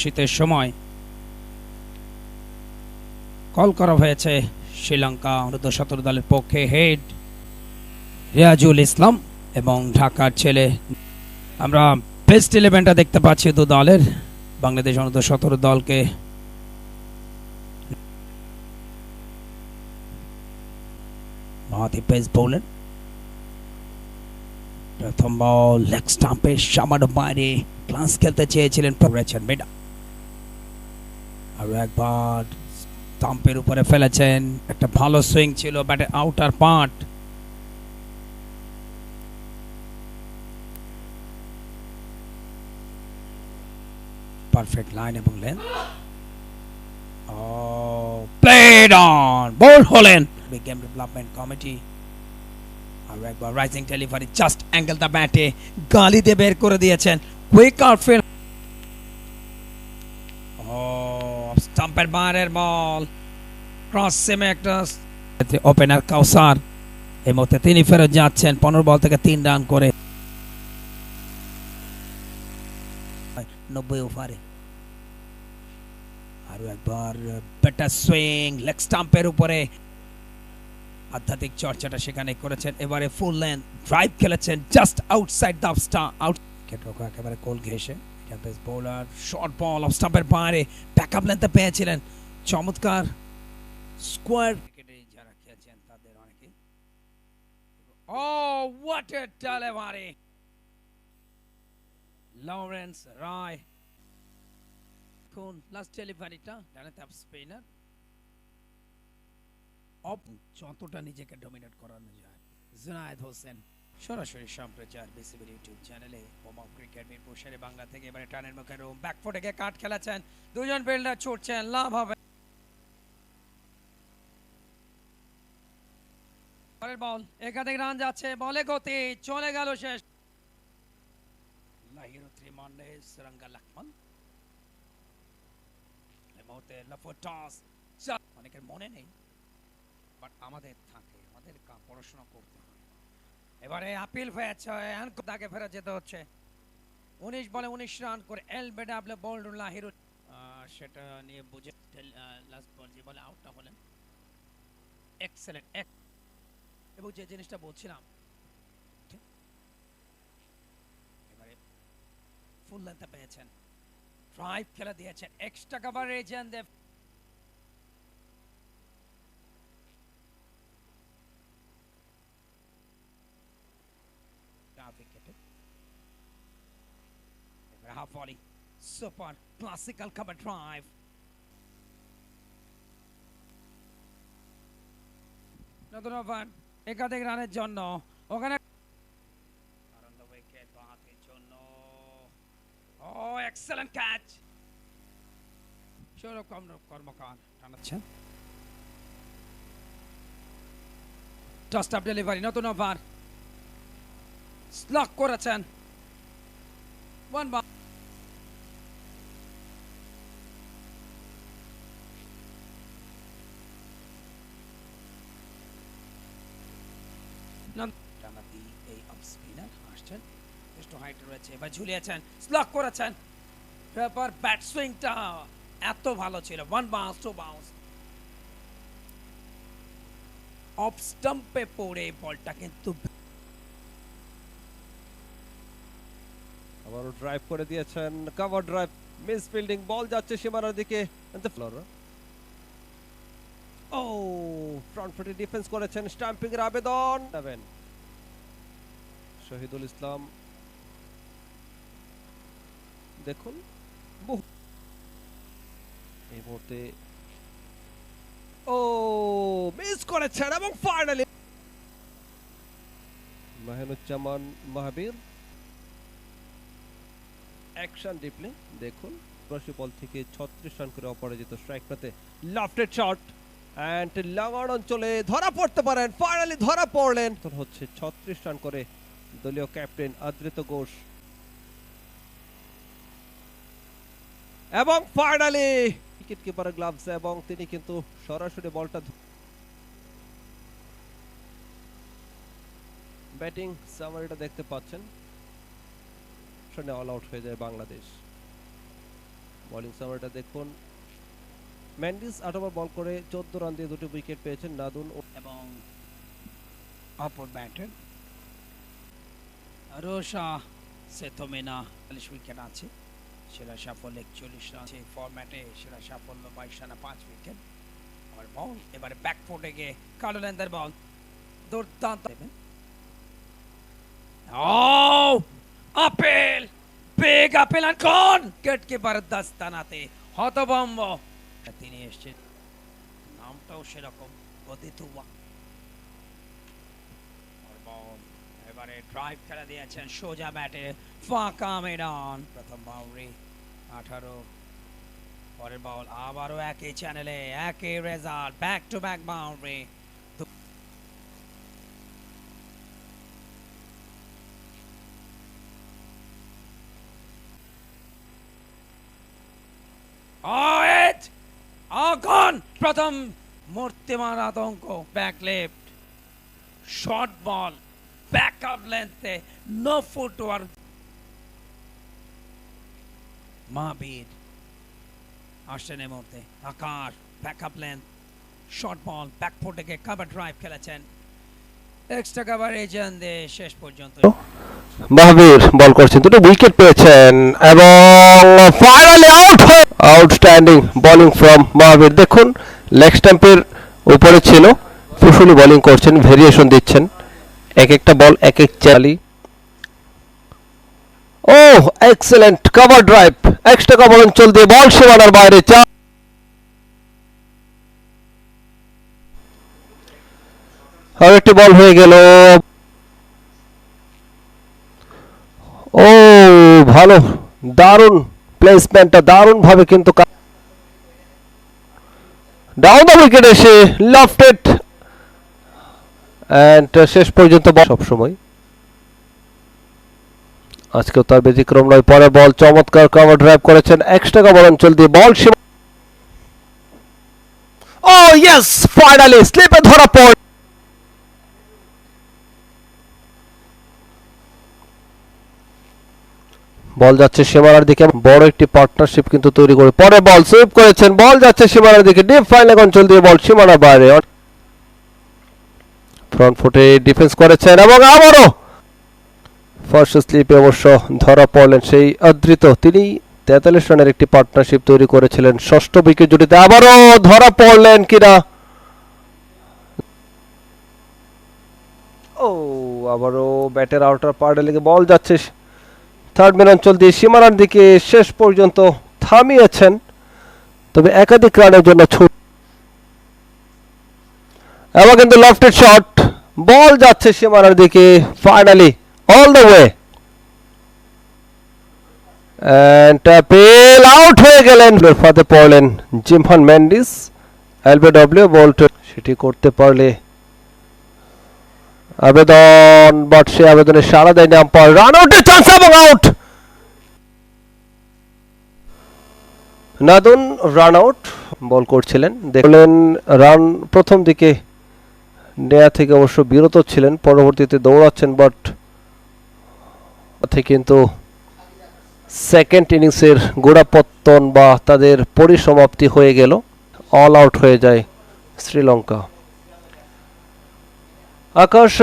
শীতের সময় কল করা হয়েছে শ্রীলঙ্কা অনূর্ধ্ব-17 দলের পক্ষে হেড রিয়াজুল ইসলাম এবং ঢাকার ছেলে। আমরা বেস্ট 11টা দেখতে পাচ্ছি দু দলের। বাংলাদেশ অনূর্ধ্ব-17 দলকে মাহাতি পেস বোলার, প্রথম বল লেগ স্টাম্পের সামান্য বাইরে ক্লাস খেলতে চেয়েছিলেন প্রবেশন মেডা, আর একবার স্টাম্পের উপরে ফেলেছেন। একটা ভালো সুইং ছিল ব্যাটের আউটার পার্ট। পারফেক্ট লাইন এবং লেন্থ। প্লেড অন, বোল্ড হলেন গেম ডেভেলপমেন্ট কমিটি। আর একবার রাইজিং ডেলিভারি, জাস্ট অ্যাঙ্গেল দা ব্যাটে গালি দিয়ে বের করে দিয়েছেন। কুইক আউট ফিল্ড, স্টাম্পের বাইরের বল, ক্রস সেমে একটা ওপেনার কাউসার এই মুহূর্তে তিনি ফেরত যাচ্ছেন 15 বল থেকে 3 রান করে 90 ওভারে। আরো একবার বেটার সুইং লেগ স্টাম্পের উপরে, আধ্যাত্মিক চর্চাটা সেখানে করেছেন। এবারে ফুল লেন্থ ড্রাইভ খেলেছেন just outside the stump, out কেটরকা একেবারে কোল ঘেঁষে। এটা pace bowler, short ball off স্টাম্পের বাইরে, ব্যাকআপ লেন্থে পেয়েছিলেন। চমৎকার স্কোয়ার ক্রিকেটে যারা খেলছেন তাদের অনেকে। ও হোয়াট এ ডেলিভারি, লরেন্স রায়। কোন লাস্ট ডেলিভারিটা ডানাতে আপ স্পিনার যতটা নিজেকে ডমিনেট করানো যায়। জুনায়েদ হোসেন সরাসরি সম্প্রচার বিসিবি ইউটিউব চ্যানেলে। বোমা ক্রিকেট মিরপুর শেরে বাংলা থেকে এবারে টানের মুখে রুম ব্যাকফুটে গিয়ে কাট খেলেছেন, দুজন ফিল্ডার ছুটছেন, লাভ হবে। পরের বল, একাধিক রান যাচ্ছে, বলে গতি চলে গেল শেষ। লাহিরু ত্রিমান্ডেস রঙ্গা লাকমান এই মুহূর্তে লাফো টস, অনেকের মনে নেই বাট আমাদের থাকে, আমাদের পড়াশোনা করতে হয়। এবারে আপিল হয়েছে, তাকে ফেরত যেতে হচ্ছে। 19 বলে 19 রান করে এলবিডব্লিউ বোল্ড লাহিরু, সেটা নিয়ে বুঝে লাস্ট বল যে বলে আউটটা হলেন। এক্সেলেন্ট। এবং যে জিনিসটা বলছিলাম, এবারে ফুল লেন্থে পেয়েছেন, ড্রাইভ খেলা দিয়েছেন, extra coverage and the half volley, super classical cover drive. নতুন ওভার, একাধিক রানের জন্য ওখানে আনন্দ উইকেট বাঁহাতির জন্য। Oh excellent catch, Sourav Karmakar টানাচ্ছেন। জাস্ট আপ ডেলিভারি, নতুন ওভার স্লক করেছেন। 1 বল, এই অফ স্পিনার আসছেন, একটু হাইট রয়েছে, এবার ঝুলিয়েছেন, স্লক করেছেন। তারপর ব্যাট সুইংটা এত ভালো ছিল, 1 বাউন্স 2 বাউন্স, অফ স্টাম্পে পড়ে বলটা কিন্তু আবারও ড্রাইভ করে দিয়েছেন, কভার ড্রাইভ, মিস ফিল্ডিং, বল যাচ্ছে সীমানার দিকে। ও ফ্রন্ট ফুটে ডিফেন্স করেছেন, স্টাম্পিং এর আবেদন নেবেন শহীদুল ইসলাম। দেখুন এই মুহূর্তে ও মিস করেছেন এবং ফাইনালি মাহিনুজ্জামান মাহাবীর অ্যাকশন ডিপলি। দেখুন 82 বল থেকে 36 রান করে অপরাজিত স্ট্রাইক পেতে লেফটেড শট এন্ড লঙ্গন অঞ্চলে ধরা পড়তে পারেন, ফাইনালি ধরা পড়লেন। হচ্ছে 36 রান করে দলীয় ক্যাপ্টেন আদ্রিত ঘোষ, এবং ফাইনালি উইকেট কিপারের গ্লাভস, এবং তিনি কিন্তু সরাসরি বলটা ব্যাটিং সামারিটা দেখতে পাচ্ছেন, শুনে অল আউট হয়ে যায় বাংলাদেশ। বোলিং সামারিটা দেখুন। ম্যান্ডিস 8 ওভার বল করে 14 রান দিয়ে 2টি উইকেট পেয়েছেন। নাদুন এবং অপর ব্যাটার রোশা সেতোমেনা 40 উইকেট আছে, সেরা সাফল্য 41 রান এই ফরম্যাটে, সেরা সাফল্য 22 রানে 5 উইকেট। আর বল এবারে ব্যাকফুটে গিয়ে কার্লোল্যান্ডের বল দুর্দান্ত। ও আপেল, বিগ আপেল আর কোন গেটকিপার দাস্তানাতে হতভম্ব। তিনি এসেছেন, নামটাও সেরকম গতিতুয়া। এবারে ড্রাইভ খেলা দিয়েছেন সোজা ব্যাটে, ফাঁকা মেডান, প্রথম বাউন্ডারি 18। পরের বল আবারও একই চ্যানেলে, একই result, back to back boundary. প্রথম মূর্তিমান আতঙ্ক, back left short ball, back of লেন্থে, নো ফুটওয়ার্ক। মাহবীর আসছেন এই মুহূর্তে, আকার back of length, short ball, back ফুটে গিয়ে কভার ড্রাইভ খেলেছেন, এক্সট্রা কভারেজ দিয়ে শেষ পর্যন্ত। মাহবীর বল করছেন, 2টি উইকেট পেয়েছেন এবং finally outstanding bowling from Mahbir. দেখুন লেগ স্ট্যাম্পের উপরে ছিল, ফুসুলি বোলিং করছেন, ভেরিয়েশন দিচ্ছেন, এক একটা বল এক এক চালি। ও excellent cover drive, extra cover অঞ্চল দিয়ে বল সীমানার বাইরে। আর একটি বল হয়ে গেল। ও ভালো, দারুণ প্লেসমেন্টটা, দারুণ ভাবে কিন্তু ডাউন দ্য উইকেট এসে লেফটেড এন্ড শেষ পর্যন্ত সব সময় আজকেও তার ব্যতিক্রম নয়। পরে বল চমৎকার কভার ড্রাইভ করেছেন, এক্সট্রা কভার অঞ্চল দিয়ে বল। ও ইয়েস, ফাইনালি স্লিপে ধরা পড়ে। বল যাচ্ছে সীমানার দিকে, বড় একটি পার্টনারশিপ কিন্তু তৈরি করে পরে বল সুইপ করেছেন, বল যাচ্ছে সীমানার দিকে, ডিপ ফাইনাল অঞ্চল দিয়ে বল সীমানার বাইরে। ফ্রন্ট ফুটে ডিফেন্স করেছেন এবং আবারও ফার্স্ট স্লিপে অবশ্য ধরা পড়লেন সেই অদৃত। তিনি 43 রানের একটি পার্টনারশিপ তৈরি করেছিলেন ষষ্ঠ উইকেট জুটিতে, আবারও ধরা পড়লেন কিনা। ও আবারও ব্যাটের আউটার পার্টে লেগে বল যাচ্ছে থার্ড ম্যান অঞ্চল দিয়ে সীমানার দিকে, শেষ পর্যন্ত থামিয়েছেন, তবে একাধিক রানের জন্য ছুট এবং কিন্তু লেফটেড শট, বল যাচ্ছে সীমানার দিকে, finally all the way and pale out হয়ে গেলেন। ফাঁদে পড়লেন জিমহান ম্যান্ডিস, এলবিডব্লিউ বল সেটি করতে পারলে আবেদন, বাট সে আবেদনে সাড়া দেয়নি আম্পায়ার। রান আউটের চান্স এবং আউট। নাদুন রান আউট বল করছিলেন, দেখলেন রান প্রথম দিকে নেয়া থেকে অবশ্য বিরত ছিলেন, পরবর্তীতে দৌড়াচ্ছেন, বাট কিন্তু সেকেন্ড ইনিংসের গোড়াপত্তন বা তাদের পরিসমাপ্তি হয়ে গেল, অল আউট হয়ে যায় শ্রীলঙ্কা। আকাশ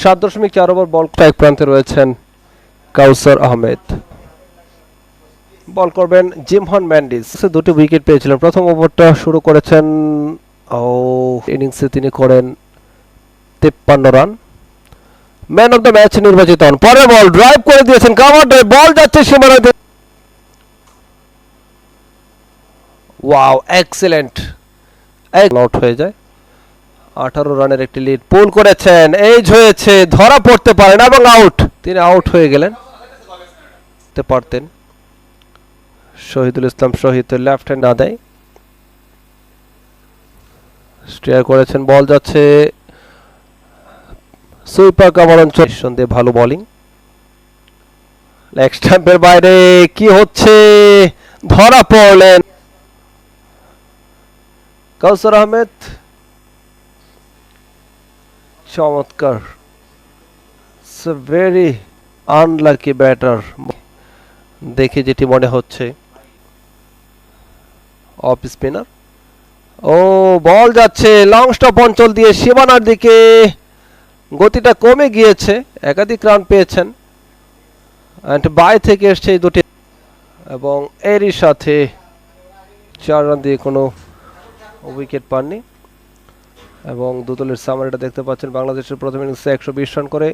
7.4 ওভার বল, এক প্রান্তে রয়েছেন কাউসার আহমেদ, বল করবেন জিমহান ম্যান্ডিস। 2টি উইকেট পেয়েছিলেন, প্রথম ওভারটা শুরু করেছেন, ও ইনিংসে তিনি করেন 53 run, man of the match নির্বাচিত হন। পরে বল ড্রাইভ করে দিয়েছেন, কভার ড্রাইভ, বল যাচ্ছে সীমানা দিয়ে, ওয়াও এক্সেলেন্ট, আউট হয়ে যায়। 18 রানের একটি লিড পুল করেছেন, এজ হয়েছে, ধরা পড়তে পারেন এবং আউট, তিনি আউট হয়ে গেলেন। পারতেন শহীদুল ইসলাম শহীদ লেফট হ্যান্ড না দেয়, স্ট্রেয়ার করেছেন, বল যাচ্ছে সুইপার কভার অঞ্চল, সন্দেহ ভালো বোলিং, লেগ স্ট্যাম্পের বাইরে, কি হচ্ছে, ধরা পড়লেন কাউসার আহমেদ। চমৎকার, ভেরি আনলাকি ব্যাটার দেখে যেটি মনে হচ্ছে। Off spinner. ও বল যাচ্ছে লং স্টপ অঞ্চল দিয়ে সীমানার দিকে, গতিটা কমে গিয়েছে, একাধিক রান পেয়েছেন অ্যান্ড বাই থেকে এসছে এই দুটি, এবং এরই সাথে 4 রান দিয়ে কোনো উইকেট পাননি। এবং দুদলের সামারিটা দেখতে পাচ্ছেন, বাংলাদেশের প্রথম ইনিংসে 120 রান করে